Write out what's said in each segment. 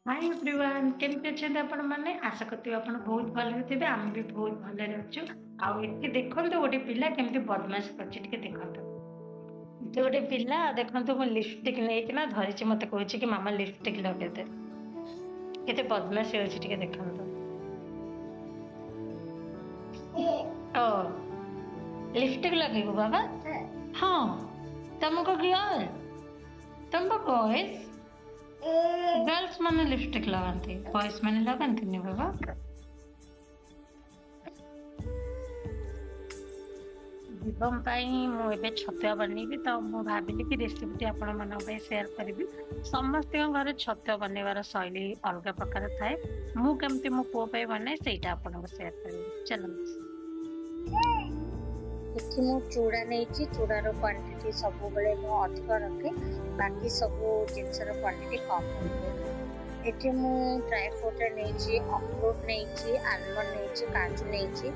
Hi everyone केमती अच्छे आपण मैंने आशा करते आपण बहुत भले थे आम भी बहुत भले अच्छु आउ ये देखो गोटे पिला केमती बदमाश कर देखो जो गोटे पिला देखो मु लिपस्टिक नहीं धरी मत कहे कि मामा लिपस्टिक लगे दे केते बदमाश होती देखो ओ लिपस्टिक लगे बाबा हाँ तुमको गर्ल तुमको बॉयज गर्ल्स माने लिपस्टिक लगाती बॉयज माने लगाती नहीं बाबा जीवन मुझे छतुआ बनैबी तो मुझे भाविली कि रेसिपी आपण मान सेयार करी समस्त घर छतुआ बनइबार शैली अलग प्रकार थाए मुझे मो पुओ बनाए से आपको सेयार करी चलो ଏଠି ମୁଁ ଚୁଡ଼ା ନେଇଛି ଚୁଡ଼ାର କ୍ୱାଣ୍ଟିଟି ସବୁବେଳେ ମୁଁ ଅଧିକ ରଖେ ବାକି ସବୁ ଜିନିଷର କ୍ୱାଣ୍ଟିଟି କମ୍ ରଖେ। ଏଠି ମୁଁ ଡ୍ରାଏ ଫ୍ରୁଟ୍ରେ ନେଇଛି ଅଖରୋଟ ନେଇଛି ଆଲମଣ୍ଡ ନେଇଛି କାଜୁ ନେଇଛି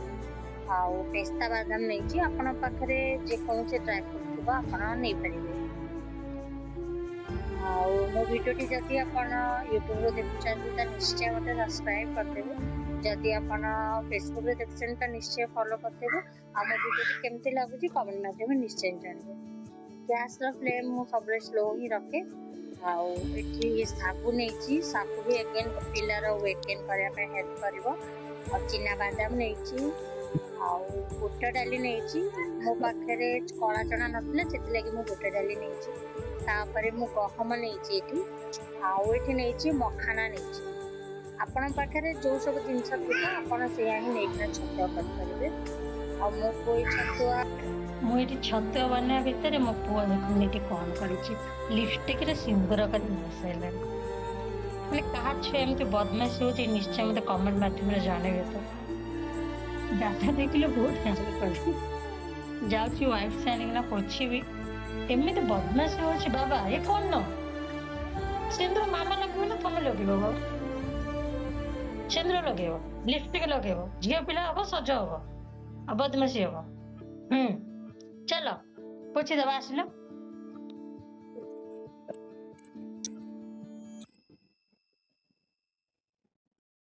ଆଉ ପେସ୍ତା ବାଦାମ ନେଇଛି ଆପଣଙ୍କ ପାଖରେ ଯେକୌଣସି ଡ୍ରାଏ ଫ୍ରୁଟ୍ ଥିବ ଆପଣ ନେଇପାରିବେ। ଆଉ ମୋ ଭିଡ଼ିଓଟି ଯଦି ଆପଣ ୟୁଟ୍ୟୁବରୁ ଦେଖୁଛନ୍ତି ତ ନିଶ୍ଚୟ ମୋତେ ସବସ୍କ୍ରାଇବ୍ କରିଦେବେ। जदि आपण फेसबुक रे देखछन त निश्चय फॉलो करदेबे आ मो वीडियो केमती लागुची कमेंट माध्यम निश्चय जानबे। गैस रो फ्लेम मु सबले स्लो ही रखे आउ एठी साबु नेची साबु भी अगेन पिलर वेट गेन करिया पे हेल्प करबो और चिना बादाम नेची आउ बुट डाली नेची मो पाखरे कळा चना नथले सेति लागि मु बुट डाली नेची तापरे मु गहम नेची एठी आउ एठी नेची मखाना नेची आपण पाखे जो सब जिनस आप छतुआ करेंगे मो कोई छतुआ मुझे छतुआ बना भितर मो पुआ देखो कौन कर लिपस्टिक सिंदूर कर मैंने क्या छुआ एमती बदमाश हो निश्चय मत कमेंट माध्यम जानवे तो दादा देखिले बहुत हंसल कर जाऊँ वाइफ से आनिकना पोछी एमती बदमाश हो बाबा ये कौन न सिंदूर मामा लगे ना तुम लगे बाबा सिंदूर लगे लिपस्टिक लगे झील पिला हम सज हम बदमाशी हम चलो पोछी दबा आसिल